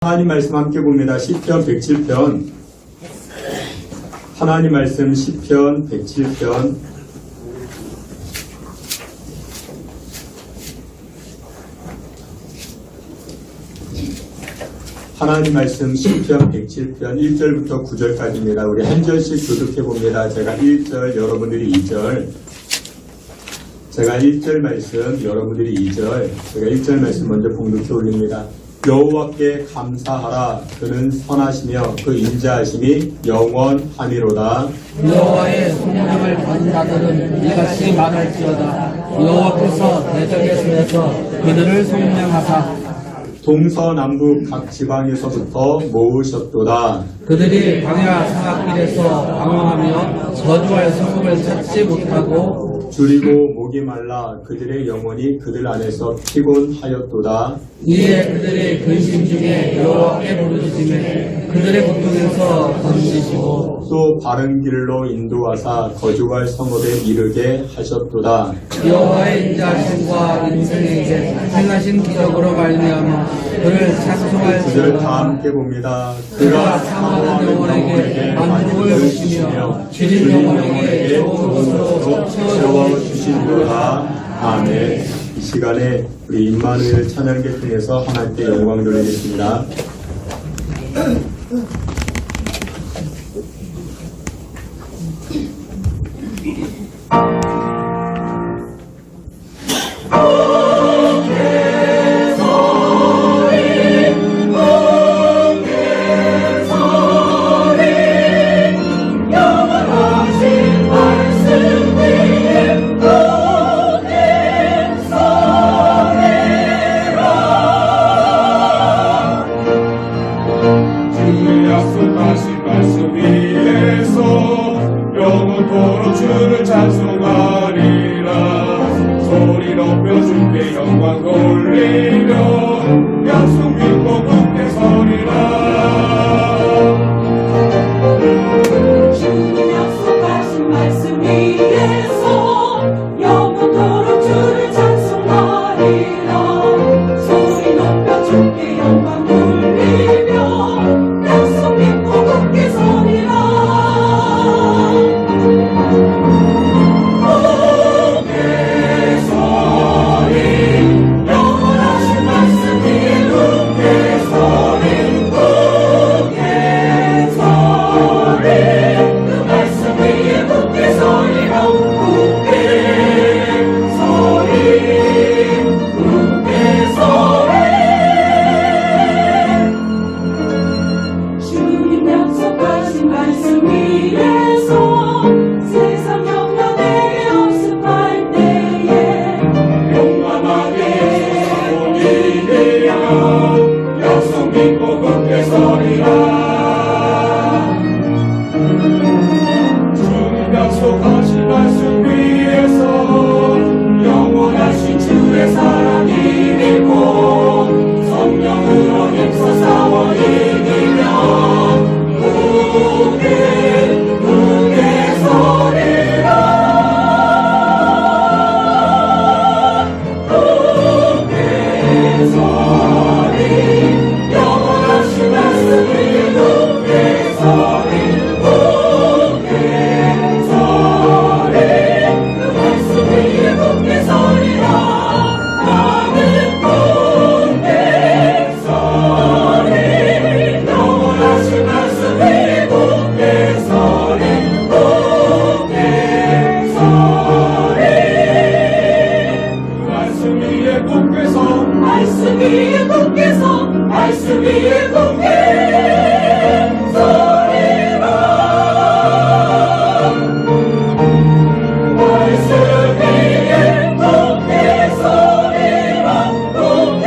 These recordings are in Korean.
하나님 말씀 함께 봅니다. 시편 107편. 하나님 말씀 시편 107편. 하나님 말씀 시편 107편 1절부터 9절까지입니다. 우리 한 절씩 교독해 봅니다. 제가 1절, 여러분들이 2절. 제가 1절 말씀, 여러분들이 2절. 제가 1절 말씀 먼저 봉독해 올립니다. 여호와께 감사하라. 그는 선하시며 그 인자하심이 영원하니로다. 여호와의 성령을 받은 자들은 이같이 말할지어다. 여호와께서 대적에서 그들을 성령하사 동서남북 각 지방에서부터 모으셨도다. 그들이 광야 사각길에서 방황하며 저주할 성읍을 찾지 못하고 줄이고 목이 말라 그들의 영혼이 그들 안에서 피곤하였도다. 이에 그들의 근심 중에 여호와께 부르짖음에 그들의 고통에서 건지시고 또 바른 길로 인도하사 거주할 성읍에 이르게 하셨도다. 여호와의 인자하심과 인생에게 행하신 기적으로 말미암아 그를 찬송할 구절 다 함께 봅니다. 그가 사모하는 영혼에게 만족을 주시며 줄인 영혼에게 좋은 것으로 채워주시리로다. 아멘. 이 시간에 우리 임마누엘 찬양계 통해서 하나님께 영광 돌리겠습니다. 약속하신 말씀 위에서 영원토록 주를 찬송하리라. 소리 높여 주께 영광 돌리며 약속 믿고 굳게 서리라. 주님 약속하신 말씀 위에서 영원토록 주를 찬송하리라. 소리 높여 주께 영광 돌리며 약속 믿고 굳게 서리라. 굳게 서리 영원하신 말씀 위에 굳게 서리 굳게 서리 그 말씀 위에 굳게 서리라. 굳게 서리 굳게 서리 주님 약속하신 말씀 위에서 세상 영원하게 역습할 때에 용감하게 사모니 되면 약속 믿고 굳게 서리라. 주님 약속하신 말씀 위에서 영원하신 주의 사랑이 믿고 성령으로 힘써 싸워 이기며 굳게 굳게 서리라. 굳게 서리 영원하신 말씀 위에 굳게 서리 굳게 서리 그 말씀 위에 굳게 서리라. 나는 굳게 서리 영원하신 말씀 위에 굳게 서리 굳게 서리 말씀 위에 굳게 서 말씀 위에 굳게 서 말씀 위에 굳게 서리라. 말씀 위에 굳게 서리라. 굳게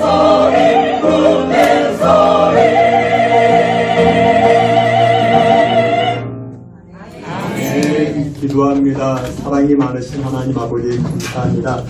서리 굳게 서리. 기도합니다. 사랑이 많으신 하나님 아버지 감사합니다.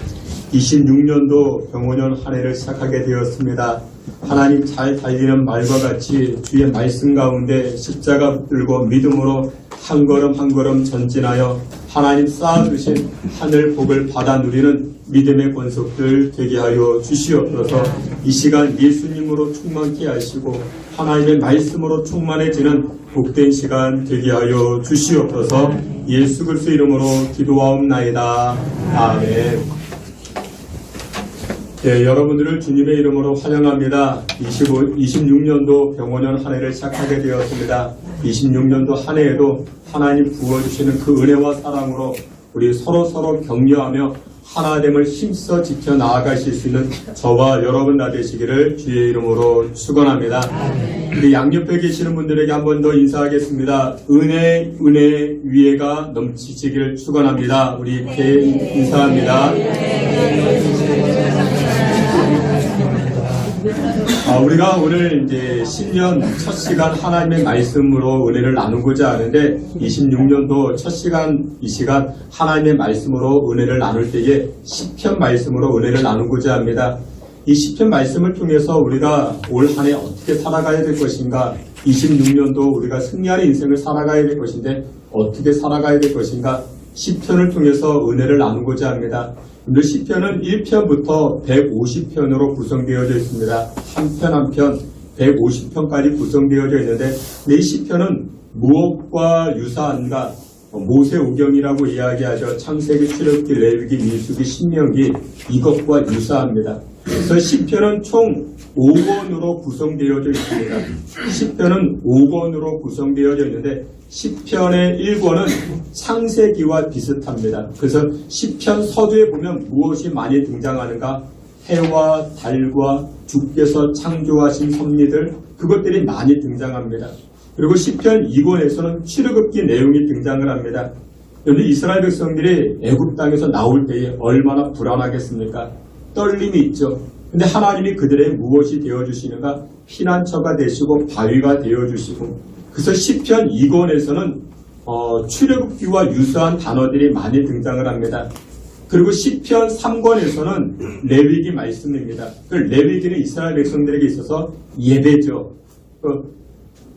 26년도 병원년 한 해를 시작하게 되었습니다. 하나님 잘 달리는 말과 같이 주의 말씀 가운데 십자가 붙들고 믿음으로 한 걸음 한 걸음 전진하여 하나님 쌓아주신 하늘 복을 받아 누리는 믿음의 권속들 되게 하여 주시옵소서. 이 시간 예수님으로 충만케 하시고 하나님의 말씀으로 충만해지는 복된 시간 되게 하여 주시옵소서. 예수 그리스도 이름으로 기도하옵나이다. 아멘. 네, 여러분들을 주님의 이름으로 환영합니다. 26년도 병원년 한 해를 시작하게 되었습니다. 26년도 한 해에도 하나님 부어주시는 그 은혜와 사랑으로 우리 서로 격려하며 하나됨을 힘써 지켜 나아가실 수 있는 저와 여러분 다 되시기를 주의 이름으로 축원합니다. 우리 양옆에 계시는 분들에게 한 번 더 인사하겠습니다. 은혜 위에가 넘치시기를 축원합니다. 우리 이렇게 인사합니다. 우리가 오늘 이제 신년 첫 시간 하나님의 말씀으로 은혜를 나누고자 하는데 26년도 첫 시간 이 시간 하나님의 말씀으로 은혜를 나눌 때에 시편 말씀으로 은혜를 나누고자 합니다. 이 시편 말씀을 통해서 우리가 올 한 해 어떻게 살아가야 될 것인가, 26년도 우리가 승리하는 인생을 살아가야 될 것인데 어떻게 살아가야 될 것인가, 시편을 통해서 은혜를 나누고자 합니다. 오늘 시편은 1편부터 150편으로 구성되어져 있습니다. 한 편 한 편 150편까지 구성되어져 있는데 이 시편은 무엇과 유사한가? 모세오경이라고 이야기하죠. 창세기, 출애굽기, 레위기, 민수기, 신명기 이것과 유사합니다. 그래서 시편은 총 5권으로 구성되어져 있습니다. 시편은 5권으로 구성되어져 있는데 시편의 1권은 창세기와 비슷합니다. 그래서 시편 서두에 보면 무엇이 많이 등장하는가? 해와 달과 주께서 창조하신 섭리들, 그것들이 많이 등장합니다. 그리고 시편 2권에서는 출애굽기 내용이 등장을 합니다. 그런데 이스라엘 백성들이 애굽 땅에서 나올 때에 얼마나 불안하겠습니까? 떨림이 있죠. 근데 하나님이 그들의 무엇이 되어주시는가? 피난처가 되시고 바위가 되어주시고, 그래서 시편 2권에서는 출애굽기와 유사한 단어들이 많이 등장을 합니다. 그리고 시편 3권에서는 레위기 말씀입니다. 그 레위기는 이스라엘 백성들에게 있어서 예배죠.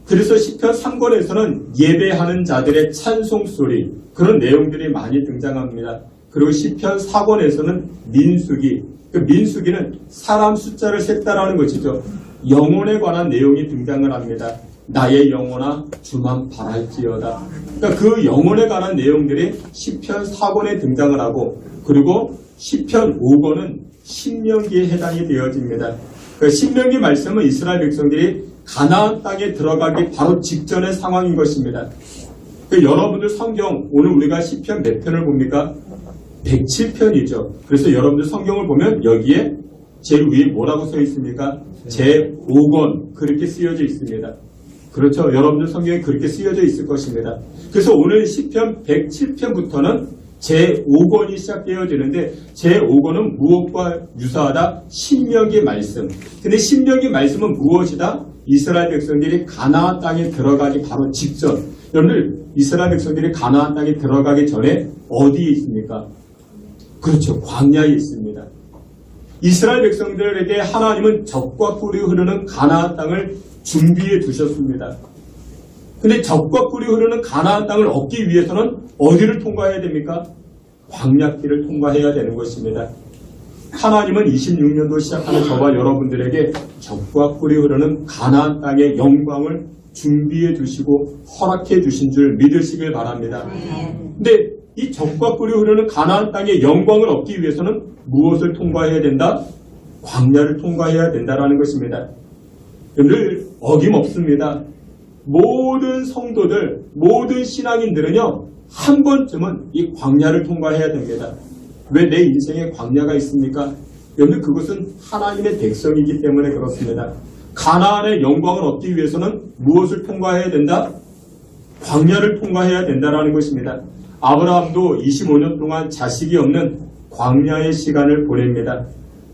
그래서 시편 3권에서는 예배하는 자들의 찬송소리, 그런 내용들이 많이 등장합니다. 그리고 시편 4권에서는 민수기, 그 민수기는 사람 숫자를 셌다라는 것이죠. 영혼에 관한 내용이 등장을 합니다. 나의 영혼아 주만 바랄지어다. 그러니까 그 영혼에 관한 내용들이 시편 4권에 등장을 하고, 그리고 시편 5권은 신명기에 해당이 되어집니다. 그 신명기 말씀은 이스라엘 백성들이 가나안 땅에 들어가기 바로 직전의 상황인 것입니다. 그 여러분들 성경 오늘 우리가 시편 몇 편을 봅니까? 107편이죠. 그래서 여러분들 성경을 보면 여기에 제일 위에 뭐라고 써 있습니까? 제5권 그렇게 쓰여져 있습니다. 그렇죠. 여러분들 성경에 그렇게 쓰여져 있을 것입니다. 그래서 오늘 시편 107편부터는 제5권이 시작되어지는데 제5권은 무엇과 유사하다? 신명기 말씀. 근데 신명기 말씀은 무엇이다? 이스라엘 백성들이 가나안 땅에 들어가기 바로 직전. 여러분들 이스라엘 백성들이 가나안 땅에 들어가기 전에 어디에 있습니까? 그렇죠. 광야에 있습니다. 이스라엘 백성들에게 하나님은 적과 꿀이 흐르는 가나안 땅을 준비해 두셨습니다. 근데 적과 꿀이 흐르는 가나안 땅을 얻기 위해서는 어디를 통과해야 됩니까? 광야길을 통과해야 되는 것입니다. 하나님은 26년도 시작하는 저와 여러분들에게 적과 꿀이 흐르는 가나안 땅의 영광을 준비해 두시고 허락해 주신 줄 믿으시길 바랍니다. 근데 이 적과 꿀이 흐르는 가나안 땅의 영광을 얻기 위해서는 무엇을 통과해야 된다? 광야를 통과해야 된다라는 것입니다. 늘 어김없습니다. 모든 성도들, 모든 신앙인들은요, 한 번쯤은 이 광야를 통과해야 됩니다. 왜 내 인생에 광야가 있습니까? 여러분, 그것은 하나님의 백성이기 때문에 그렇습니다. 가나안의 영광을 얻기 위해서는 무엇을 통과해야 된다? 광야를 통과해야 된다라는 것입니다. 아브라함도 25년 동안 자식이 없는 광야의 시간을 보냅니다.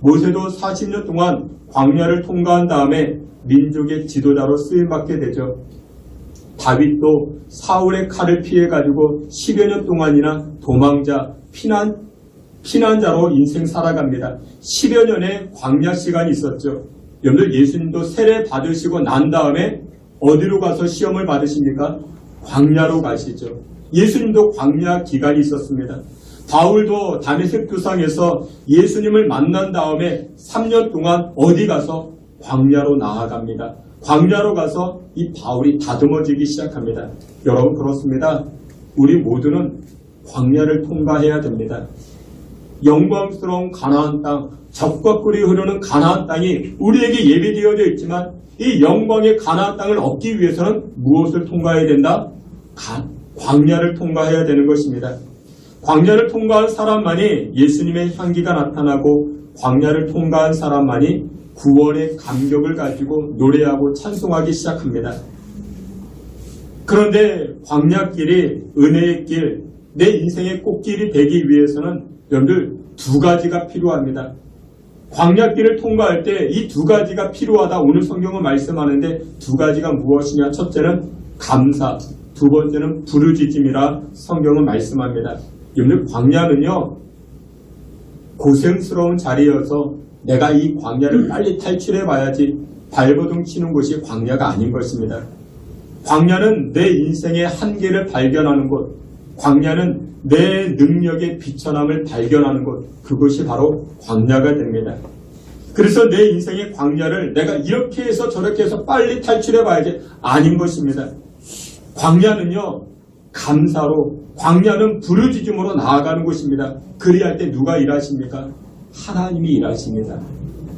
모세도 40년 동안 광야를 통과한 다음에 민족의 지도자로 쓰임받게 되죠. 다윗도 사울의 칼을 피해가지고 10여 년 동안이나 도망자, 피난자로 인생 살아갑니다. 10여 년의 광야 시간이 있었죠. 여러분들 예수님도 세례 받으시고 난 다음에 어디로 가서 시험을 받으십니까? 광야로 가시죠. 예수님도 광야 기간이 있었습니다. 바울도 다메섹 도상에서 예수님을 만난 다음에 3년 동안 어디 가서 광야로 나아갑니다. 광야로 가서 이 바울이 다듬어지기 시작합니다. 여러분 그렇습니다. 우리 모두는 광야를 통과해야 됩니다. 영광스러운 가나안 땅, 젖과 꿀이 흐르는 가나안 땅이 우리에게 예비되어져 있지만 이 영광의 가나안 땅을 얻기 위해서는 무엇을 통과해야 된다? 광야를 통과해야 되는 것입니다. 광야를 통과한 사람만이 예수님의 향기가 나타나고 광야를 통과한 사람만이 구원의 감격을 가지고 노래하고 찬송하기 시작합니다. 그런데 광야길이 은혜의 길, 내 인생의 꽃길이 되기 위해서는 여러분들 두 가지가 필요합니다. 광야길을 통과할 때 이 두 가지가 필요하다. 오늘 성경은 말씀하는데 두 가지가 무엇이냐? 첫째는 감사, 두 번째는 부르짖음이라 성경은 말씀합니다. 여러분들 광야는요 고생스러운 자리여서 내가 이 광야를 빨리 탈출해 봐야지 발버둥 치는 곳이 광야가 아닌 것입니다. 광야는 내 인생의 한계를 발견하는 곳, 광야는 내 능력의 비천함을 발견하는 곳, 그것이 바로 광야가 됩니다. 그래서 내 인생의 광야를 내가 이렇게 해서 저렇게 해서 빨리 탈출해 봐야지 아닌 것입니다. 광야는요 감사로, 광야는 부르짖음으로 나아가는 곳입니다. 그리할 때 누가 일하십니까? 하나님이 일하십니다.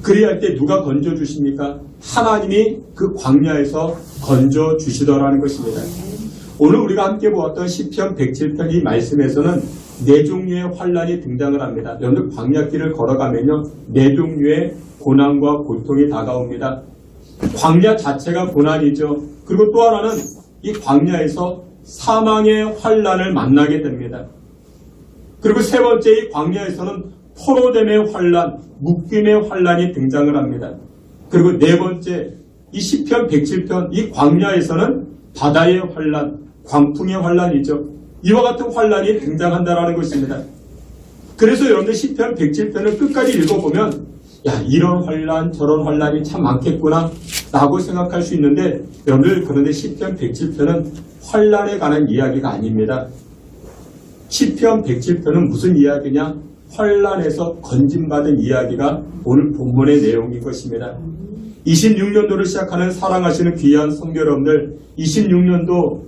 그리할 때 누가 건져주십니까? 하나님이 그 광야에서 건져주시더라는 것입니다. 오늘 우리가 함께 보았던 시편 107편 이 말씀에서는 네 종류의 환란이 등장을 합니다. 여러분 광야길을 걸어가면요 네 종류의 고난과 고통이 다가옵니다. 광야 자체가 고난이죠. 그리고 또 하나는 이 광야에서 사망의 환란을 만나게 됩니다. 그리고 세 번째 이 광야에서는 포로됨의 환란, 묶임의 환란이 등장을 합니다. 그리고 네 번째 이 시편 107편 이 광야에서는 바다의 환란, 광풍의 환란이죠. 이와 같은 환란이 등장한다는 것입니다. 그래서 여러분들 시편 107편을 끝까지 읽어보면 야 이런 환란 저런 환란이 참 많겠구나 라고 생각할 수 있는데 여러분들 그런데 시편 107편은 환란에 관한 이야기가 아닙니다. 시편 107편은 무슨 이야기냐? 환란에서 건진받은 이야기가 오늘 본문의 내용인 것입니다. 26년도를 시작하는 사랑하시는 귀한 성도 여러분들, 26년도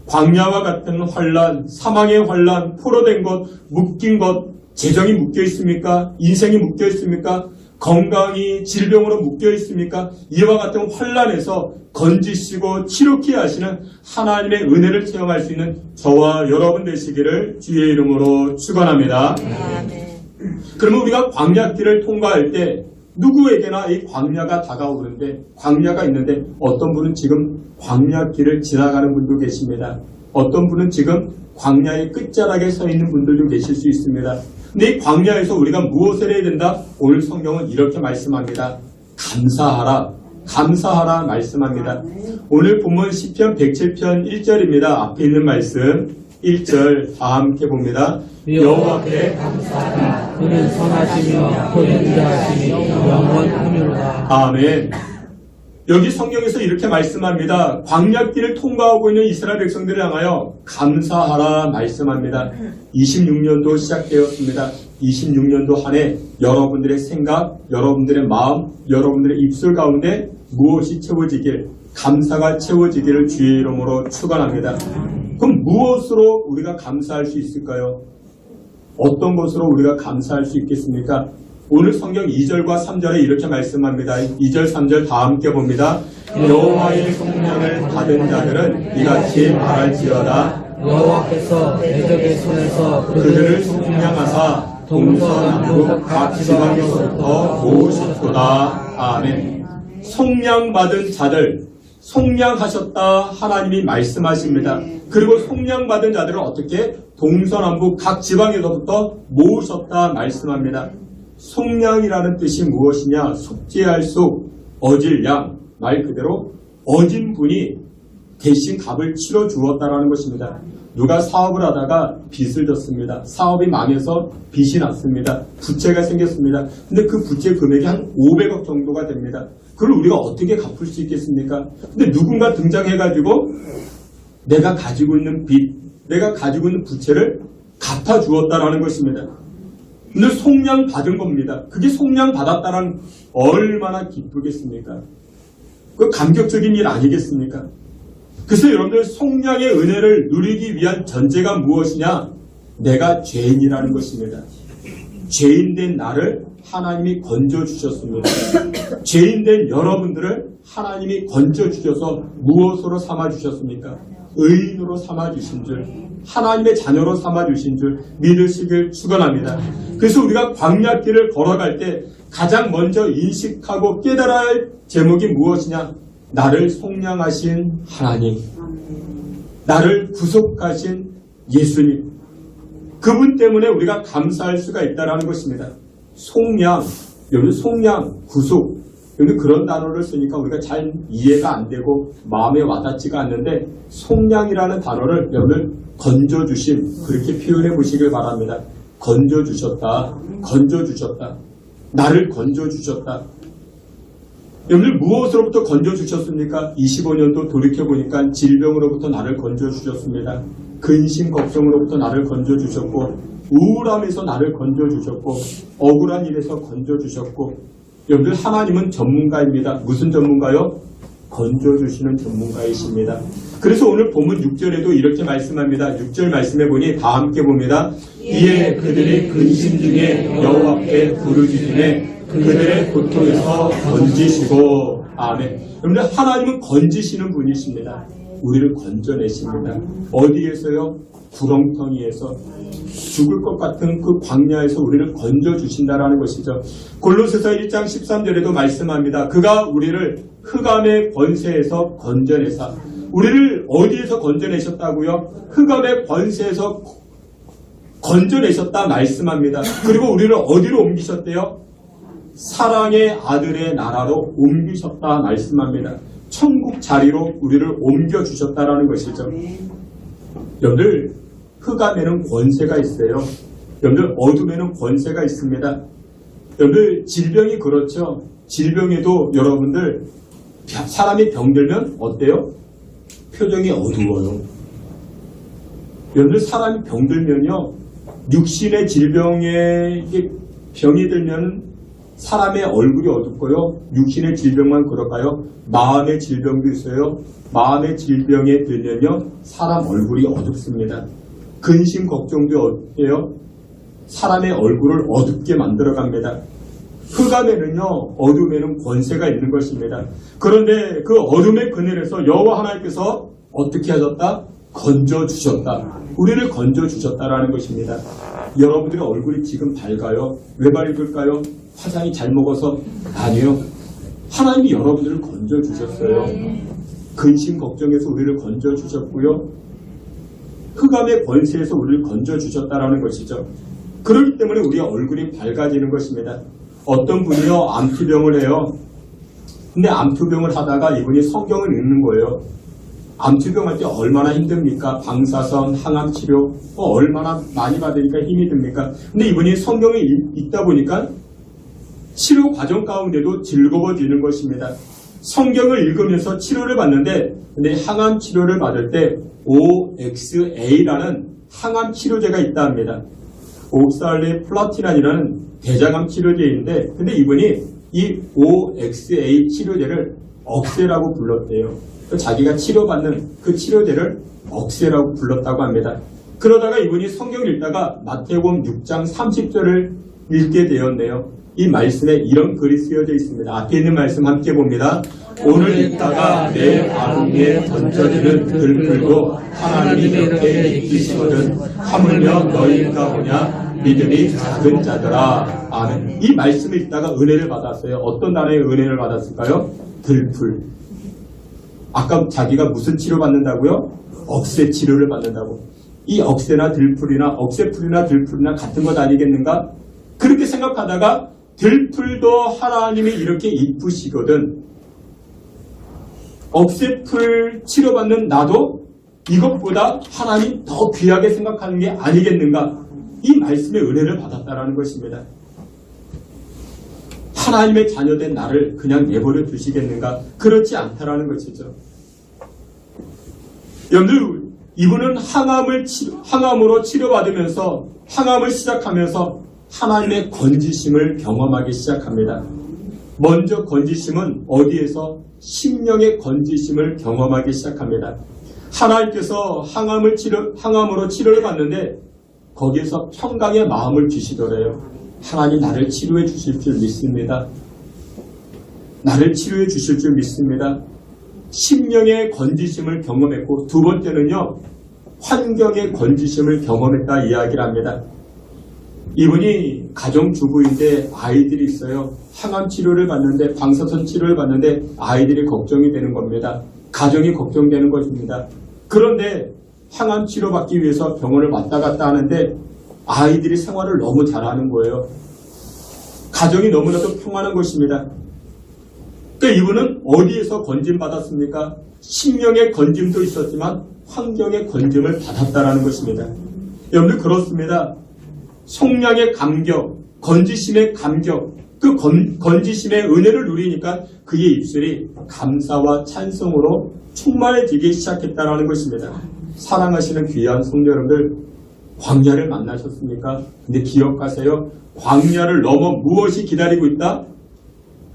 광야와 같은 환란, 사망의 환란, 포로된 것, 묶인 것, 재정이 묶여 있습니까? 인생이 묶여 있습니까? 건강이 질병으로 묶여 있습니까? 이와 같은 환란에서 건지시고 치료케 하시는 하나님의 은혜를 체험할 수 있는 저와 여러분 되시기를 주의 이름으로 축원합니다. 그러면 우리가 광야길을 통과할 때 누구에게나 이 광야가 다가오는데 광야가 있는데 어떤 분은 지금 광야길을 지나가는 분도 계십니다. 어떤 분은 지금 광야의 끝자락에 서 있는 분들도 계실 수 있습니다. 근데 이 광야에서 우리가 무엇을 해야 된다? 오늘 성경은 이렇게 말씀합니다. 감사하라. 감사하라 말씀합니다. 오늘 본문 시편 107편 1절입니다. 앞에 있는 말씀 1절 다 함께 봅니다. 여호와께 감사하라. 그는 선하시며 보존자하시니 영원하밀로다. 아멘. 여기 성경에서 이렇게 말씀합니다. 광야길을 통과하고 있는 이스라엘 백성들을 향하여 감사하라 말씀합니다. 26년도 시작되었습니다. 26년도 한 해 여러분들의 생각, 여러분들의 마음, 여러분들의 입술 가운데 무엇이 채워지길, 감사가 채워지기를 주의 이름으로 축원합니다. 그럼 무엇으로 우리가 감사할 수 있을까요? 어떤 것으로 우리가 감사할 수 있겠습니까? 오늘 성경 2절과 3절에 이렇게 말씀합니다. 2절, 3절 다 함께 봅니다. 여호와의 성령을 받은 자들은 이같이 말할지어다. 여호와께서 대적의 손에서 그들을 속량하사 동서남북 각 지방에서부터 모으셨도다. 아멘. 속량받은 자들, 속량하셨다 하나님이 말씀하십니다. 그리고 속량받은 자들을 어떻게? 동서남북 각 지방에서부터 모으셨다 말씀합니다. 속량이라는 뜻이 무엇이냐? 속죄할 속, 어질 양, 말 그대로 어진 분이 대신 값을 치러 주었다라는 것입니다. 누가 사업을 하다가 빚을 졌습니다. 사업이 망해서 빚이 났습니다. 부채가 생겼습니다. 근데 그 부채 금액이 한 500억 정도가 됩니다. 그걸 우리가 어떻게 갚을 수 있겠습니까? 근데 누군가 등장해가지고 내가 가지고 있는 빚, 내가 가지고 있는 부채를 갚아주었다라는 것입니다. 근데 속량 받은 겁니다. 그게 속량 받았다는 얼마나 기쁘겠습니까? 그 감격적인 일 아니겠습니까? 그래서 여러분들 속량의 은혜를 누리기 위한 전제가 무엇이냐? 내가 죄인이라는 것입니다. 죄인된 나를 하나님이 건져주셨습니다. 죄인된 여러분들을 하나님이 건져주셔서 무엇으로 삼아주셨습니까? 의인으로 삼아주신 줄, 하나님의 자녀로 삼아주신 줄 믿으시길 축원합니다. 그래서 우리가 광야길을 걸어갈 때 가장 먼저 인식하고 깨달아야 할 제목이 무엇이냐? 나를 속량하신 하나님, 나를 구속하신 예수님, 그분 때문에 우리가 감사할 수가 있다는 것입니다. 속량, 여기 속량, 구속, 여기 그런 단어를 쓰니까 우리가 잘 이해가 안 되고 마음에 와닿지가 않는데, 속량이라는 단어를 여러분 건져주심, 그렇게 표현해 보시길 바랍니다. 건져주셨다, 건져주셨다, 나를 건져주셨다. 여러분들 무엇으로부터 건져주셨습니까? 25년도 돌이켜보니까 질병으로부터 나를 건져주셨습니다. 근심 걱정으로부터 나를 건져주셨고, 우울함에서 나를 건져주셨고, 억울한 일에서 건져주셨고, 여러분들 하나님은 전문가입니다. 무슨 전문가요? 건져주시는 전문가이십니다. 그래서 오늘 본문 6절에도 이렇게 말씀합니다. 6절 말씀해 보니 다 함께 봅니다. 이에 그들이 근심 중에 여호와께 부르짖으매 그들의 고통에서 건지시고. 아멘. 여러분들 하나님은 건지시는 분이십니다. 우리를 건져내십니다. 어디에서요? 구렁텅이에서, 죽을 것 같은 그 광야에서 우리를 건져주신다라는 것이죠. 골로새서 1장 13절에도 말씀합니다. 그가 우리를 흑암의 권세에서 건져내사. 우리를 어디에서 건져내셨다고요? 흑암의 권세에서 건져내셨다 말씀합니다. 그리고 우리를 어디로 옮기셨대요? 사랑의 아들의 나라로 옮기셨다 말씀합니다. 천국 자리로 우리를 옮겨주셨다라는 것이죠. 여러분들 흑암에는 권세가 있어요. 여러분들 어둠에는 권세가 있습니다. 여러분들 질병이 그렇죠. 질병에도 여러분들 사람이 병들면 어때요? 표정이 어두워요. 여러분들 사람이 병들면요, 육신의 질병에 병이 들면 사람의 얼굴이 어둡고요. 육신의 질병만 그럴까요? 마음의 질병도 있어요. 마음의 질병에 들면요, 사람 얼굴이 어둡습니다. 근심 걱정도 어때요? 사람의 얼굴을 어둡게 만들어갑니다. 흑암에는요, 어둠에는 권세가 있는 것입니다. 그런데 그 어둠의 그늘에서 여호와 하나님께서 어떻게 하셨다? 건져주셨다. 우리를 건져주셨다라는 것입니다. 여러분들의 얼굴이 지금 밝아요. 왜 밝을까요? 화장이 잘 먹어서? 아니요. 하나님이 여러분들을 건져주셨어요. 근심 걱정에서 우리를 건져주셨고요. 흑암의 권세에서 우리를 건져주셨다라는 것이죠. 그렇기 때문에 우리의 얼굴이 밝아지는 것입니다. 어떤 분이요, 암투병을 해요. 근데 암투병을 하다가 이분이 성경을 읽는 거예요. 암투병할 때 얼마나 힘듭니까? 방사선, 항암치료, 얼마나 많이 받으니까 힘이 듭니까? 근데 이분이 성경을 읽다 보니까 치료 과정 가운데도 즐거워지는 것입니다. 성경을 읽으면서 치료를 받는데, 근데 항암 치료를 받을 때 OXA라는 항암 치료제가 있다 합니다. 옥살리플라티난이라는 대장암 치료제인데, 근데 이분이 이 OXA 치료제를 억세라고 불렀대요. 자기가 치료받는 그 치료제를 억세라고 불렀다고 합니다. 그러다가 이분이 성경을 읽다가 마태복음 6장 30절을 읽게 되었네요. 이 말씀에 이런 글이 쓰여져 있습니다. 앞에 있는 말씀 함께 봅니다. 오늘 읽다가 내일 아궁이에 던져지는 들풀도 하나님이 이렇게 이끄시거든 하물며 너희인가 보냐 믿음이 작은 자들아. 아멘. 이 말씀을 읽다가 은혜를 받았어요. 어떤 나라의 은혜를 받았을까요? 들풀. 아까 자기가 무슨 치료 받는다고요? 억세 치료를 받는다고. 이 억세나 들풀이나 억세풀이나 들풀이나 같은 것 아니겠는가? 그렇게 생각하다가 들풀도 하나님이 이렇게 이쁘시거든. 억세풀 치료받는 나도 이것보다 하나님 더 귀하게 생각하는 게 아니겠는가? 이 말씀의 은혜를 받았다라는 것입니다. 하나님의 자녀된 나를 그냥 내버려 두시겠는가? 그렇지 않다라는 것이죠. 여러분들, 이분은 항암으로 치료받으면서 항암을 시작하면서 하나님의 건지심을 경험하기 시작합니다. 먼저 건지심은 어디에서? 심령의 건지심을 경험하기 시작합니다. 하나님께서 항암으로 치료를 받는데 거기에서 평강의 마음을 주시더래요. 하나님 나를 치료해 주실 줄 믿습니다. 나를 치료해 주실 줄 믿습니다. 심령의 건지심을 경험했고, 두 번째는요, 환경의 건지심을 경험했다 이야기를 합니다. 이분이 가정주부인데 아이들이 있어요. 항암 치료를 받는데, 방사선 치료를 받는데 아이들이 걱정이 되는 겁니다. 가정이 걱정되는 것입니다. 그런데 항암 치료받기 위해서 병원을 왔다 갔다 하는데 아이들이 생활을 너무 잘하는 거예요. 가정이 너무나도 평안한 것입니다. 그러니까 이분은 어디에서 건짐받았습니까? 심령의 건짐도 있었지만 환경의 건짐을 받았다라는 것입니다. 여러분들 그렇습니다. 속량의 감격, 건지심의 감격, 그 건지심의 은혜를 누리니까 그의 입술이 감사와 찬송으로 충만해지기 시작했다는 것입니다. 사랑하시는 귀한 성도 여러분들, 광야를 만나셨습니까? 근데 기억하세요. 광야를 넘어 무엇이 기다리고 있다?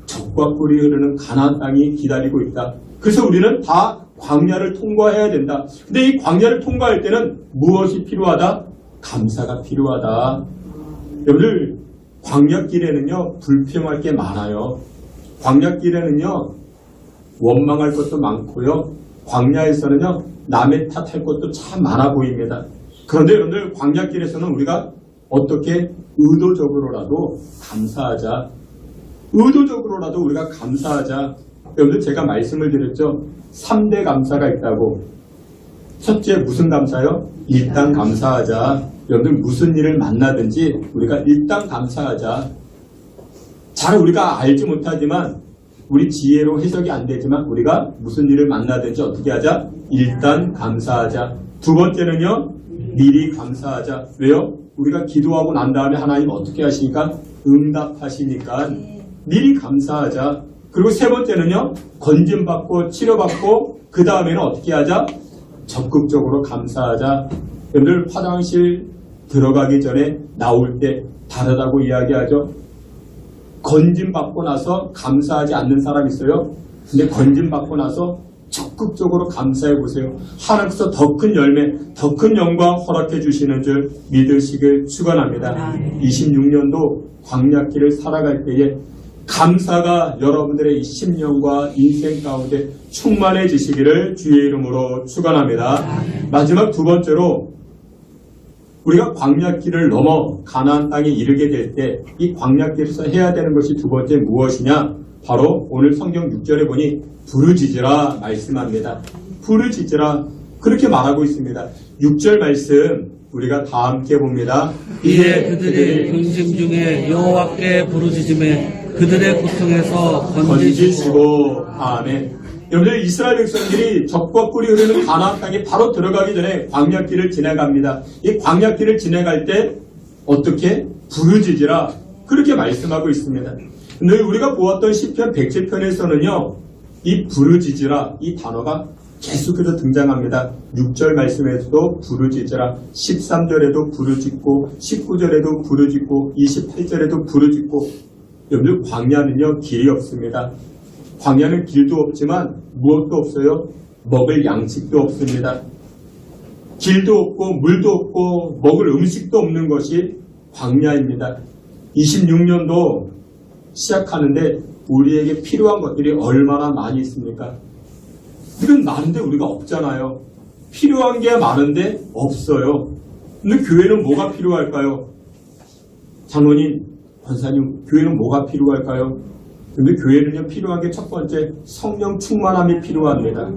젖과 꿀이 흐르는 가나안 땅이 기다리고 있다. 그래서 우리는 다 광야를 통과해야 된다. 근데 이 광야를 통과할 때는 무엇이 필요하다? 감사가 필요하다. 여러분들, 광야길에는요, 불평할 게 많아요. 광야길에는요, 원망할 것도 많고요. 광야에서는요, 남의 탓할 것도 참 많아 보입니다. 그런데 여러분들, 광야길에서는 우리가 어떻게 의도적으로라도 감사하자. 의도적으로라도 우리가 감사하자. 여러분들, 제가 말씀을 드렸죠. 3대 감사가 있다고. 첫째, 무슨 감사요? 일단 감사하자. 여러분들, 무슨 일을 만나든지 우리가 일단 감사하자. 잘 우리가 알지 못하지만, 우리 지혜로 해석이 안 되지만 우리가 무슨 일을 만나든지 어떻게 하자? 일단 감사하자. 두 번째는요, 미리 감사하자. 왜요? 우리가 기도하고 난 다음에 하나님 어떻게 하시니까? 응답하시니까 미리 감사하자. 그리고 세 번째는요, 건짐받고 치료받고 그 다음에는 어떻게 하자? 적극적으로 감사하자. 여러분들, 화장실 들어가기 전에 나올 때 다르다고 이야기하죠. 건짐받고 나서 감사하지 않는 사람 있어요? 근데 건짐받고 나서 적극적으로 감사해 보세요. 하나님께서 더 큰 열매, 더 큰 영광 허락해 주시는 줄 믿으시길 축원합니다. 26년도 광야길을 살아갈 때에 감사가 여러분들의 이 심령과 인생 가운데 충만해지시기를 주의 이름으로 축원합니다. 마지막 두 번째로, 우리가 광야길을 넘어 가나안 땅에 이르게 될 때 이 광야길에서 해야 되는 것이 두 번째 무엇이냐? 바로 오늘 성경 6절에 보니 부르짖으라 말씀합니다. 부르짖으라 그렇게 말하고 있습니다. 6절 말씀 우리가 다 함께 봅니다. 이에 그들이 근심 중에 여호와께 부르짖음에 그들의 고통에서 건지시고. 아멘. 여러분들, 이스라엘 백성들이 젖과 꿀이 흐르는 가나안 땅에 바로 들어가기 전에 광야길을 지나갑니다. 이 광야길을 지나갈 때 어떻게? 부르짖으라 그렇게 말씀하고 있습니다. 근데 우리가 보았던 시편 107편에서는요, 이 부르짖으라 이 단어가 계속해서 등장합니다. 6절 말씀에서도 부르짖으라, 13절에도 부르짖고, 19절에도 부르짖고, 28절에도 부르짖고. 여러분들, 광야는요, 길이 없습니다. 광야는 길도 없지만 무엇도 없어요? 먹을 양식도 없습니다. 길도 없고 물도 없고 먹을 음식도 없는 것이 광야입니다. 26년도 시작하는데 우리에게 필요한 것들이 얼마나 많이 있습니까? 우리는 많은데 우리가 없잖아요. 필요한 게 많은데 없어요. 근데 교회는 뭐가 필요할까요? 장로님, 권사님, 교회는 뭐가 필요할까요? 근데 교회는요, 필요한 게 첫 번째, 성령 충만함이 필요합니다.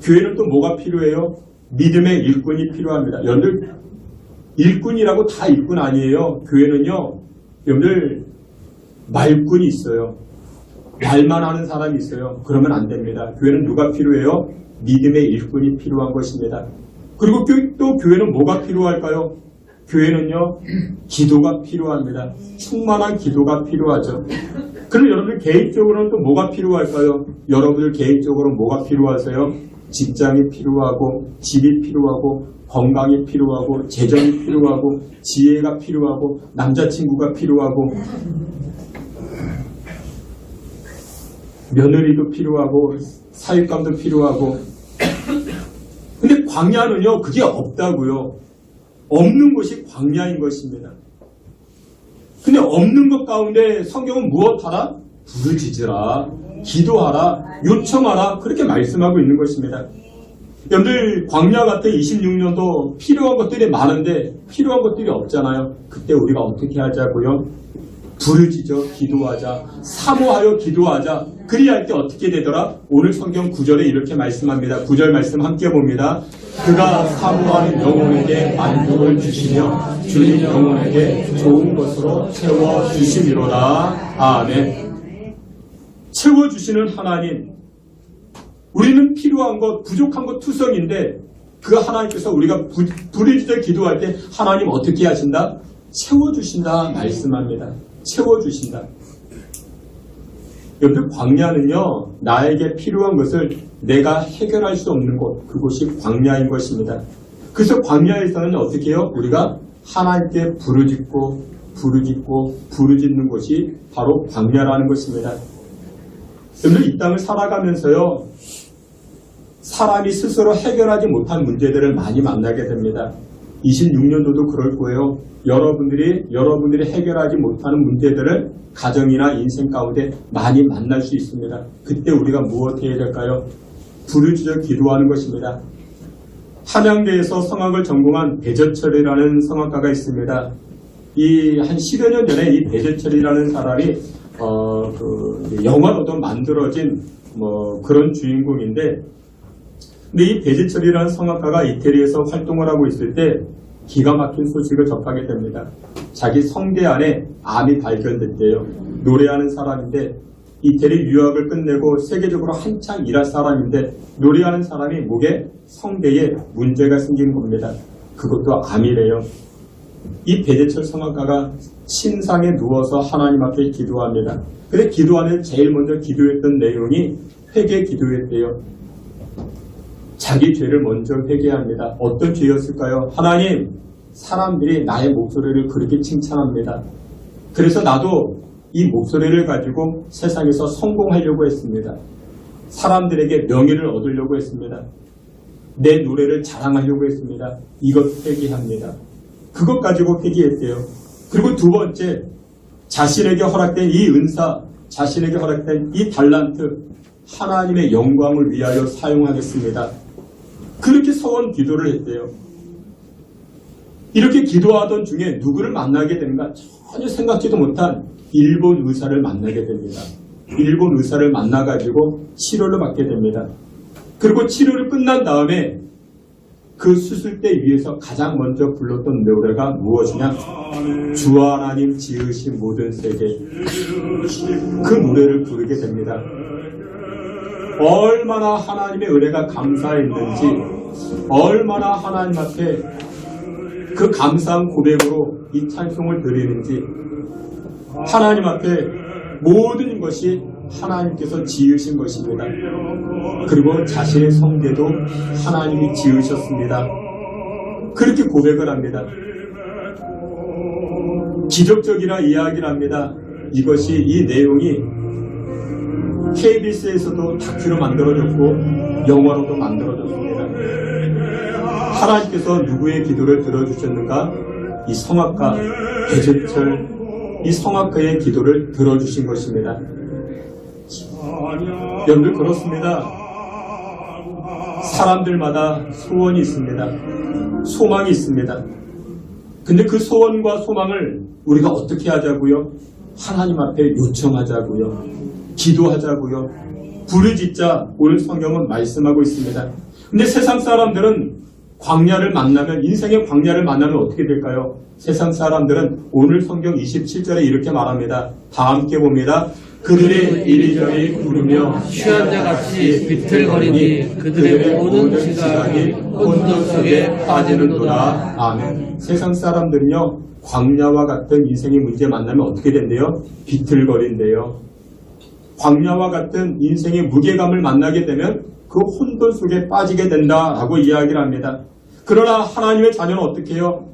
교회는 또 뭐가 필요해요? 믿음의 일꾼이 필요합니다. 여러분들, 일꾼이라고 다 일꾼 아니에요. 교회는요, 여러분들, 말꾼이 있어요. 말만 하는 사람이 있어요. 그러면 안 됩니다. 교회는 누가 필요해요? 믿음의 일꾼이 필요한 것입니다. 그리고 또 교회는 뭐가 필요할까요? 교회는요, 기도가 필요합니다. 충만한 기도가 필요하죠. 그럼 여러분들 개인적으로는 또 뭐가 필요할까요? 여러분들 개인적으로 뭐가 필요하세요? 직장이 필요하고, 집이 필요하고, 건강이 필요하고, 재정이 필요하고, 지혜가 필요하고, 남자친구가 필요하고, 며느리도 필요하고, 사육감도 필요하고. 근데 광야는요, 그게 없다고요. 없는 것이 광야인 것입니다. 근데 없는 것 가운데 성경은 무엇하라? 부르짖으라, 기도하라, 요청하라, 그렇게 말씀하고 있는 것입니다. 여러분들 광야 같은 26년도 필요한 것들이 많은데 필요한 것들이 없잖아요. 그때 우리가 어떻게 하자고요? 부르짖어 기도하자, 사모하여 기도하자. 그리할 때 어떻게 되더라? 오늘 성경 9절에 이렇게 말씀합니다. 9절 말씀 함께 봅니다. 그가 사모하는 영혼에게 만족을 주시며 주님 영혼에게 좋은 것으로 채워주시미로다. 아멘. 채워주시는 하나님, 우리는 필요한 것, 부족한 것 투성인데 그 하나님께서 우리가 부르짖어 기도할 때 하나님 어떻게 하신다? 채워주신다 말씀합니다. 채워주신다. 여러분, 광야는요, 나에게 필요한 것을 내가 해결할 수 없는 곳, 그곳이 광야인 것입니다. 그래서 광야에서는 어떻게 해요? 우리가 하나님께 부르짖는 곳이 바로 광야라는 것입니다. 여러분, 이 땅을 살아가면서요, 사람이 스스로 해결하지 못한 문제들을 많이 만나게 됩니다. 26년도도 그럴 거예요. 여러분들이 해결하지 못하는 문제들을 가정이나 인생 가운데 많이 만날 수 있습니다. 그때 우리가 무엇 해야 될까요? 부르짖어 기도하는 것입니다. 한양대에서 성악을 전공한 배재철이라는 성악가가 있습니다. 한 10여 년 전에 이 배재철이라는 사람이 영화로도 만들어진 그런 주인공인데, 근데 이 배재철이라는 성악가가 이태리에서 활동을 하고 있을 때 기가 막힌 소식을 접하게 됩니다. 자기 성대 안에 암이 발견됐대요. 노래하는 사람인데 이태리 유학을 끝내고 세계적으로 한창 일할 사람인데 노래하는 사람이 목에 성대에 문제가 생긴 겁니다. 그것도 암이래요. 이 배재철 성악가가 침상에 누워서 하나님 앞에 기도합니다. 근데 기도하는 제일 먼저 기도했던 내용이 회개 기도였대요. 자기 죄를 먼저 회개합니다. 어떤 죄였을까요? 하나님, 사람들이 나의 목소리를 그렇게 칭찬합니다. 그래서 나도 이 목소리를 가지고 세상에서 성공하려고 했습니다. 사람들에게 명예를 얻으려고 했습니다. 내 노래를 자랑하려고 했습니다. 이것 회개합니다. 그것 가지고 회개했대요. 그리고 두 번째, 자신에게 허락된 이 은사, 자신에게 허락된 이 달란트, 하나님의 영광을 위하여 사용하겠습니다. 그렇게 서원 기도를 했대요. 이렇게 기도하던 중에 누구를 만나게 되는가 전혀 생각지도 못한 일본 의사를 만나게 됩니다. 일본 의사를 만나가지고 치료를 받게 됩니다. 그리고 치료를 끝난 다음에 그 수술대 위에서 가장 먼저 불렀던 노래가 무엇이냐? 주 하나님 지으신 모든 세계. 그 노래를 부르게 됩니다. 얼마나 하나님의 은혜가 감사했는지, 얼마나 하나님 앞에 그 감사한 고백으로 이 찬송을 드리는지, 하나님 앞에 모든 것이 하나님께서 지으신 것입니다. 그리고 자신의 성대도 하나님이 지으셨습니다. 그렇게 고백을 합니다. 기적적이라 이야기를 합니다. 이것이, 이 내용이 KBS에서도 다큐로 만들어졌고 영화로도 만들어졌습니다. 하나님께서 누구의 기도를 들어주셨는가? 이 성악가 배재철, 이 성악가의 기도를 들어주신 것입니다. 여러분들, 그렇습니다. 사람들마다 소원이 있습니다. 소망이 있습니다. 근데 그 소원과 소망을 우리가 어떻게 하자고요? 하나님 앞에 요청하자고요. 기도하자고요. 부르짖자. 오늘 성경은 말씀하고 있습니다. 근데 세상 사람들은 광야를 만나면, 인생의 광야를 만나면 어떻게 될까요? 세상 사람들은 오늘 성경 27절에 이렇게 말합니다. 다 함께 봅니다. 그들이 이리저리 구르며 취한 자같이 비틀거리니 그들의 모든 지각이 혼돈 속에 빠지는도다. 아멘. 세상 사람들은요, 광야와 같은 인생의 문제 만나면 어떻게 된대요? 비틀거린대요. 광야와 같은 인생의 무게감을 만나게 되면 그 혼돈 속에 빠지게 된다라고 이야기를 합니다. 그러나 하나님의 자녀는 어떻게 해요?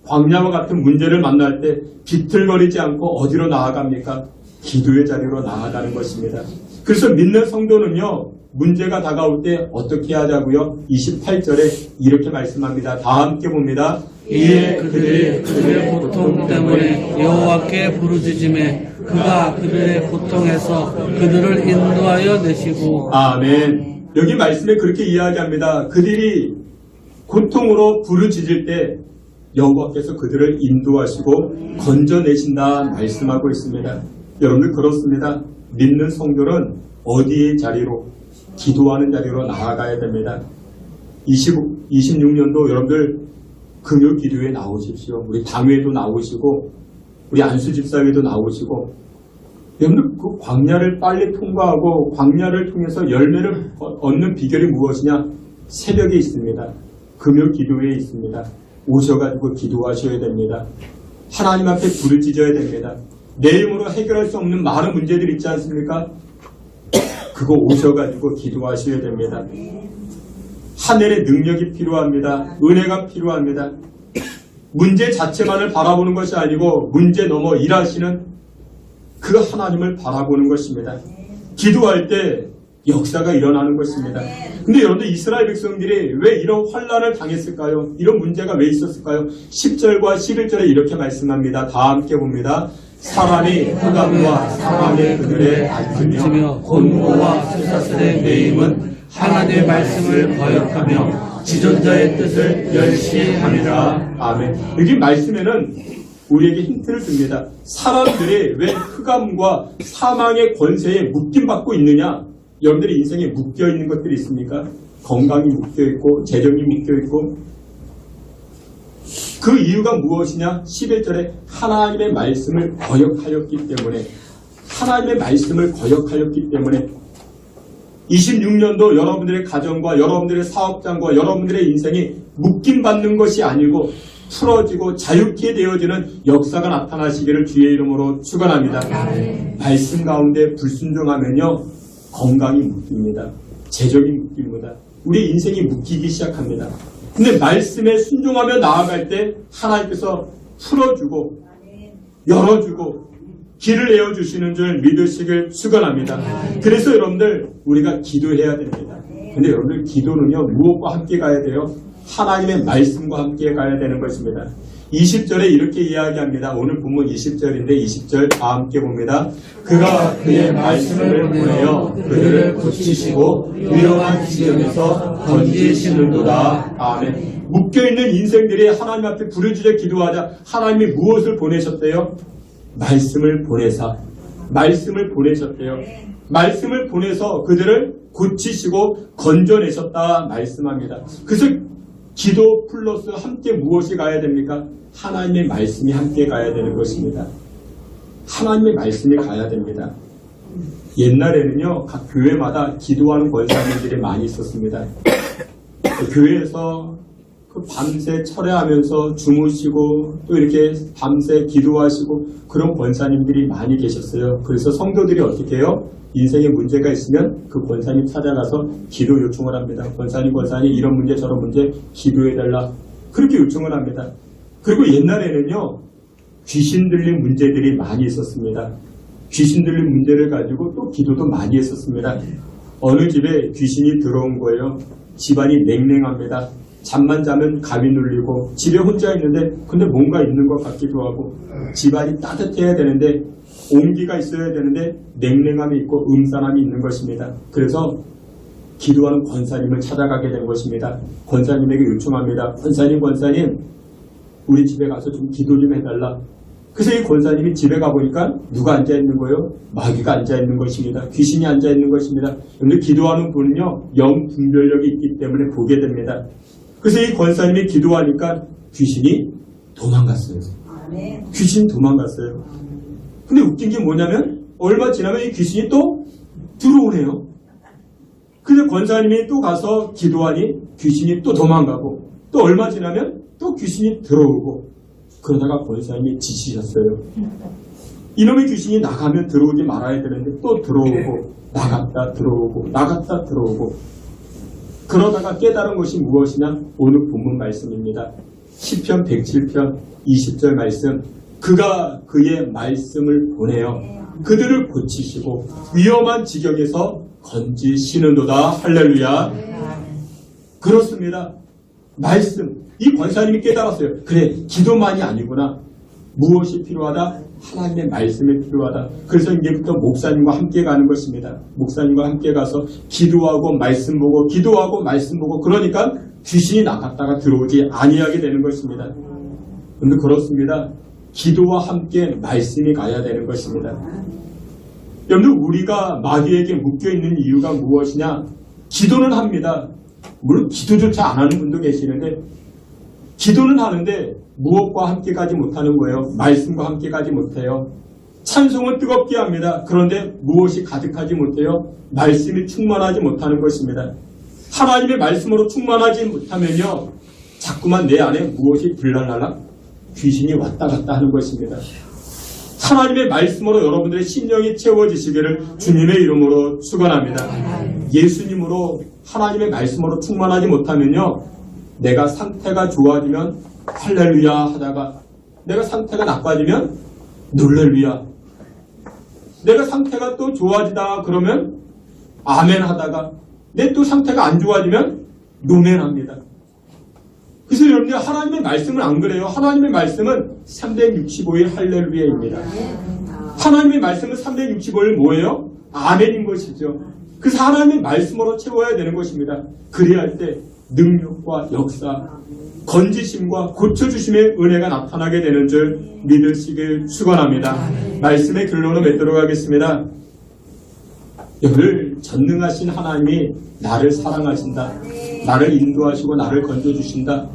광야와 같은 문제를 만날 때 비틀거리지 않고 어디로 나아갑니까? 기도의 자리로 나아가는 것입니다. 그래서 믿는 성도는요, 문제가 다가올 때 어떻게 하자고요? 28절에 이렇게 말씀합니다. 다 함께 봅니다. 이에 그들이 그들의 고통 때문에 여호와께 부르짖음에 그가 그들의 고통에서 그들을 인도하여 내시고. 아멘. 여기 말씀에 그렇게 이야기합니다. 그들이 고통으로 부르짖을 때 여호와께서 그들을 인도하시고 건져내신다 말씀하고 있습니다. 여러분들 그렇습니다. 믿는 성도는 어디의 자리로? 기도하는 자리로 나아가야 됩니다. 26년도 여러분들 금요 기도에 나오십시오. 우리 당회도 나오시고 우리 안수 집사회도 나오시고 여러분들 그 광야를 빨리 통과하고 광야를 통해서 열매를 얻는 비결이 무엇이냐? 새벽에 있습니다. 금요 기도회에 있습니다. 오셔가지고 기도하셔야 됩니다. 하나님 앞에 부르짖어야 됩니다. 내 힘으로 해결할 수 없는 많은 문제들이 있지 않습니까? 그거 오셔가지고 기도하셔야 됩니다. 하늘의 능력이 필요합니다. 은혜가 필요합니다. 문제 자체만을 바라보는 것이 아니고 문제 넘어 일하시는 그 하나님을 바라보는 것입니다. 기도할 때 역사가 일어나는 것입니다. 근데 여러분들 이스라엘 백성들이 왜 이런 환난을 당했을까요? 이런 문제가 왜 있었을까요? 10절과 11절에 이렇게 말씀합니다. 다 함께 봅니다. 사람이 흑암과 사망의 그늘에 앉으며 곤고와 쇠사슬의 매임은 하나님의 말씀을 거역하며 지존자의 뜻을 멸시함이라. 아멘. 여기 말씀에는 우리에게 힌트를 줍니다. 사람들이 왜 흑암과 사망의 권세에 묶임받고 있느냐? 여러분들의 인생에 묶여있는 것들이 있습니까? 건강이 묶여있고 재정이 묶여있고 그 이유가 무엇이냐? 11절에 하나님의 말씀을 거역하였기 때문에 26년도 여러분들의 가정과 여러분들의 사업장과 여러분들의 인생이 묶임받는 것이 아니고 풀어지고 자유케 되어지는 역사가 나타나시기를 주의 이름으로 축원합니다. 말씀 가운데 불순종하면요 건강이 묶입니다. 재정이 묶입니다. 우리 인생이 묶이기 시작합니다. 근데 말씀에 순종하며 나아갈 때 하나님께서 풀어주고 열어주고 길을 내어주시는 줄 믿으시길 축원합니다. 그래서 여러분들 우리가 기도해야 됩니다. 근데 여러분들 기도는요 무엇과 함께 가야 돼요? 하나님의 말씀과 함께 가야 되는 것입니다. 20절에 이렇게 이야기합니다. 오늘 본문 20절인데 20절 다 함께 봅니다. 그가 그의 말씀을 보내어 그들을 고치시고 위험한 지경에서 건지시는도다. 아멘. 묶여있는 인생들이 하나님 앞에 부르짖어 기도하자 하나님이 무엇을 보내셨대요? 말씀을 보내셨대요. 말씀을 보내서 그들을 고치시고 건져내셨다 말씀합니다. 그래서 기도 플러스 함께 무엇이 가야 됩니까? 하나님의 말씀이 함께 가야 되는 것입니다. 하나님의 말씀이 가야 됩니다. 옛날에는요 각 교회마다 기도하는 권사님들이 많이 있었습니다. 교회에서 그 밤새 철회하면서 주무시고 또 이렇게 밤새 기도하시고 그런 권사님들이 많이 계셨어요. 그래서 성도들이 어떻게 해요? 인생에 문제가 있으면 그 권사님 찾아가서 기도 요청을 합니다. 권사님 이런 문제 저런 문제 기도해달라 그렇게 요청을 합니다. 그리고 옛날에는요 귀신 들린 문제들이 많이 있었습니다. 귀신 들린 문제를 가지고 또 기도도 많이 했었습니다. 어느 집에 귀신이 들어온 거예요. 집안이 냉랭합니다. 잠만 자면 감이 눌리고 집에 혼자 있는데 근데 뭔가 있는 것 같기도 하고 집안이 따뜻해야 되는데 온기가 있어야 되는데 냉랭함이 있고 음산함이 있는 것입니다. 그래서 기도하는 권사님을 찾아가게 된 것입니다. 권사님에게 요청합니다. 권사님 우리 집에 가서 좀 기도 좀 해달라. 그래서 이 권사님이 집에 가보니까 누가 앉아있는 거예요? 마귀가 앉아있는 것입니다. 귀신이 앉아있는 것입니다. 그런데 기도하는 분은요 영 분별력이 있기 때문에 보게 됩니다. 그래서 이 권사님이 기도하니까 귀신이 도망갔어요. 귀신이 도망갔어요. 근데 웃긴 게 뭐냐면 얼마 지나면 이 귀신이 또 들어오네요. 그래서 권사님이 또 가서 기도하니 귀신이 또 도망가고, 또 얼마 지나면 또 귀신이 들어오고, 그러다가 권사님이 지치셨어요. 이놈의 귀신이 나가면 들어오지 말아야 되는데 또 들어오고 나갔다 들어오고 나갔다 들어오고, 그러다가 깨달은 것이 무엇이냐? 오늘 본문 말씀입니다. 시편 107편 20절 말씀. 그가 그의 말씀을 보내어 그들을 고치시고 위험한 지경에서 건지시는도다. 할렐루야. 그렇습니다. 말씀. 이 권사님이 깨달았어요. 그래, 기도만이 아니구나. 무엇이 필요하다? 하나님의 말씀이 필요하다. 그래서 이제부터 목사님과 함께 가는 것입니다. 목사님과 함께 가서 기도하고 말씀 보고 기도하고 말씀 보고, 그러니까 귀신이 나갔다가 들어오지 아니하게 되는 것입니다. 그런데 그렇습니다. 기도와 함께 말씀이 가야 되는 것입니다. 여러분, 우리가 마귀에게 묶여있는 이유가 무엇이냐? 기도는 합니다. 물론 기도조차 안 하는 분도 계시는데, 기도는 하는데 무엇과 함께 가지 못하는 거예요? 말씀과 함께 가지 못해요. 찬송은 뜨겁게 합니다. 그런데 무엇이 가득하지 못해요? 말씀이 충만하지 못하는 것입니다. 하나님의 말씀으로 충만하지 못하면요, 자꾸만 내 안에 무엇이 들락날락 귀신이 왔다 갔다 하는 것입니다. 하나님의 말씀으로 여러분들의 심령이 채워지시기를 주님의 이름으로 축원합니다. 예수님으로 하나님의 말씀으로 충만하지 못하면요, 내가 상태가 좋아지면 할렐루야 하다가, 내가 상태가 나빠지면 놀렐루야, 내가 상태가 또 좋아지다가 그러면 아멘 하다가, 내 또 상태가 안 좋아지면 노멘 합니다. 그래서 여러분들 하나님의 말씀은 안 그래요. 하나님의 말씀은 365일 할렐루야입니다. 하나님의 말씀은 365일 뭐예요? 아멘인 것이죠. 그래서 하나님의 말씀으로 채워야 되는 것입니다. 그래야 할 때 능력과 역사, 건지심과 고쳐주심의 은혜가 나타나게 되는 줄 믿으시길 축원합니다. 말씀의 결론을 맺도록 하겠습니다. 늘 전능하신 하나님이 나를 사랑하신다, 나를 인도하시고 나를 건져주신다.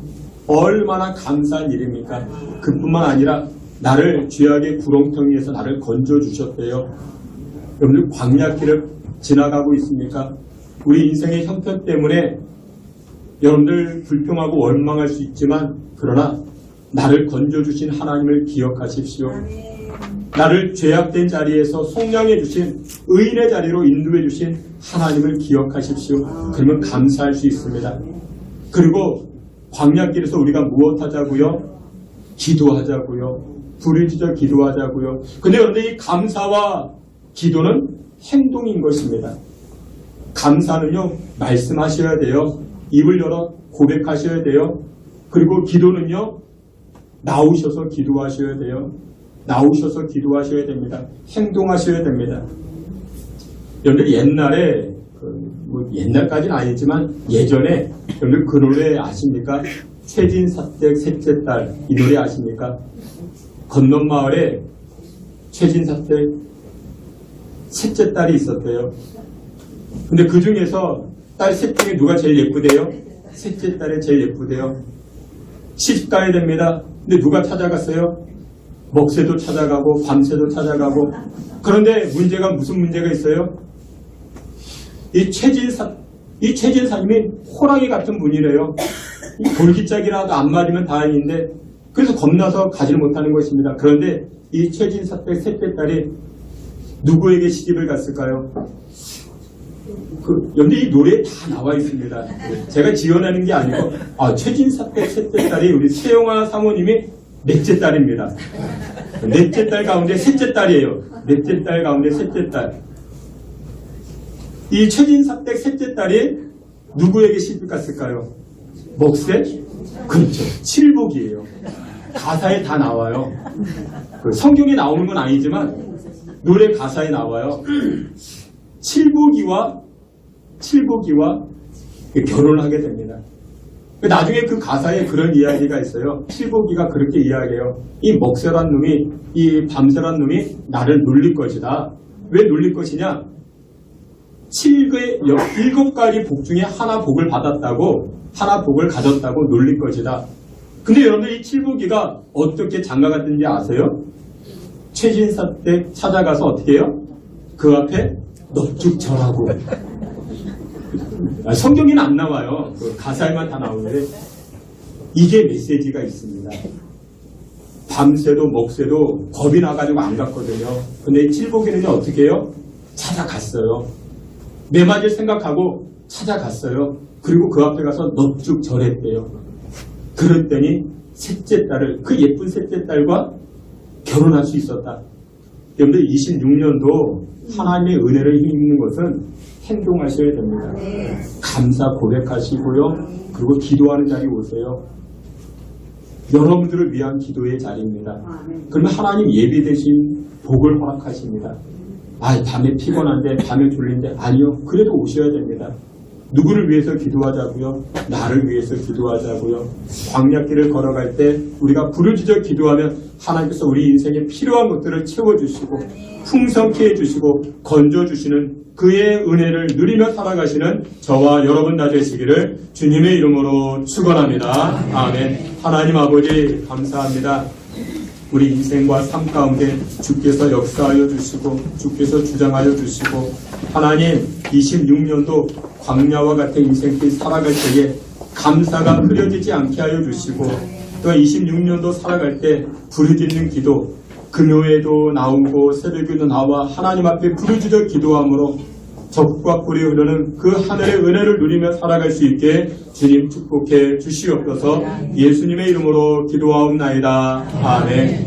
얼마나 감사한 일입니까? 그뿐만 아니라 나를 죄악의 구렁텅이에서 나를 건져주셨대요. 여러분들 광야길을 지나가고 있습니까? 우리 인생의 형편 때문에 여러분들 불평하고 원망할 수 있지만, 그러나 나를 건져주신 하나님을 기억하십시오. 나를 죄악된 자리에서 속량해 주신, 의인의 자리로 인도해 주신 하나님을 기억하십시오. 그러면 감사할 수 있습니다. 그리고 광야길에서 우리가 무엇 하자고요? 기도하자고요. 부르짖어 기도하자고요. 근데 여러분들 이 감사와 기도는 행동인 것입니다. 감사는요, 말씀하셔야 돼요. 입을 열어 고백하셔야 돼요. 그리고 기도는요, 나오셔서 기도하셔야 돼요. 나오셔서 기도하셔야 됩니다. 행동하셔야 됩니다. 여러분들 옛날에, 옛날까지는 아니지만 예전에, 여러분들 그 노래 아십니까? 최진사댁 셋째 딸, 이 노래 아십니까? 건넌마을에 최진사댁 셋째 딸이 있었대요. 근데 그 중에서 딸 셋 중에 누가 제일 예쁘대요? 셋째 딸이 제일 예쁘대요. 시집가야 됩니다. 근데 누가 찾아갔어요? 먹새도 찾아가고 밤새도 찾아가고. 그런데 문제가 무슨 문제가 있어요? 이 최진사님이 호랑이 같은 분이래요. 돌기짝이라도 안 맞으면 다행인데, 그래서 겁나서 가지를 못하는 것입니다. 그런데 이 최진사댁 셋째 딸이 누구에게 시집을 갔을까요? 여기 이 노래에 다 나와 있습니다. 제가 지어내는 게 아니고, 최진사댁 셋째 딸이 우리 세용아 사모님이 넷째 딸입니다. 넷째 딸 가운데 셋째 딸이에요. 넷째 딸 가운데 셋째 딸. 이 최진사댁 셋째 딸이 누구에게 시집 갔을까요? 먹새? 그렇죠. 칠복이에요. 가사에 다 나와요. 성경에 나오는 건 아니지만 노래 가사에 나와요. 칠복이와 결혼을 하게 됩니다. 나중에 그 가사에 그런 이야기가 있어요. 칠복이가 그렇게 이야기해요. 이 먹새란 놈이, 이 밤새란 놈이 나를 놀릴 것이다. 왜 놀릴 것이냐? 7가지 복 중에 하나 복을 받았다고, 하나 복을 가졌다고 놀릴 것이다. 근데 여러분들 이 칠복이가 어떻게 장가갔는지 아세요? 최진사 때 찾아가서 어떻게 해요? 그 앞에 넙죽 절하고. 성경에는 안 나와요. 그 가사에만 다 나오는데 이게 메시지가 있습니다. 밤새도 먹새도 겁이 나가지고 안 갔거든요. 근데 칠복이는요 어떻게 해요? 찾아갔어요. 매 맞을 생각하고 찾아갔어요. 그리고 그 앞에 가서 넙죽 절했대요. 그랬더니 셋째 딸을, 그 예쁜 셋째 딸과 결혼할 수 있었다. 여러분들 26년도 하나님의 은혜를 힘입는 것은 행동하셔야 됩니다. 감사 고백하시고요. 그리고 기도하는 자리 오세요. 여러분들을 위한 기도의 자리입니다. 그러면 하나님 예비 대신 복을 허락하십니다. 밤에 피곤한데, 밤에 졸린데, 아니요. 그래도 오셔야 됩니다. 누구를 위해서 기도하자고요? 나를 위해서 기도하자고요. 광야길을 걸어갈 때 우리가 부르짖어 기도하면 하나님께서 우리 인생에 필요한 것들을 채워주시고 풍성케 해주시고 건져주시는 그의 은혜를 누리며 살아가시는 저와 여러분 다 되시기를 주님의 이름으로 축원합니다. 아멘. 하나님 아버지 감사합니다. 우리 인생과 삶 가운데 주께서 역사하여 주시고 주께서 주장하여 주시고 하나님 26년도 광야와 같은 인생길 살아갈 때에 감사가 흐려지지 않게 하여 주시고 또 26년도 살아갈 때 부르짖는 기도 금요에도 나오고 새벽에도 나와 하나님 앞에 부르짖어 기도함으로 적과 꿀이 흐르는 그 하늘의 은혜를 누리며 살아갈 수 있게 주님 축복해 주시옵소서. 예수님의 이름으로 기도하옵나이다. 아멘.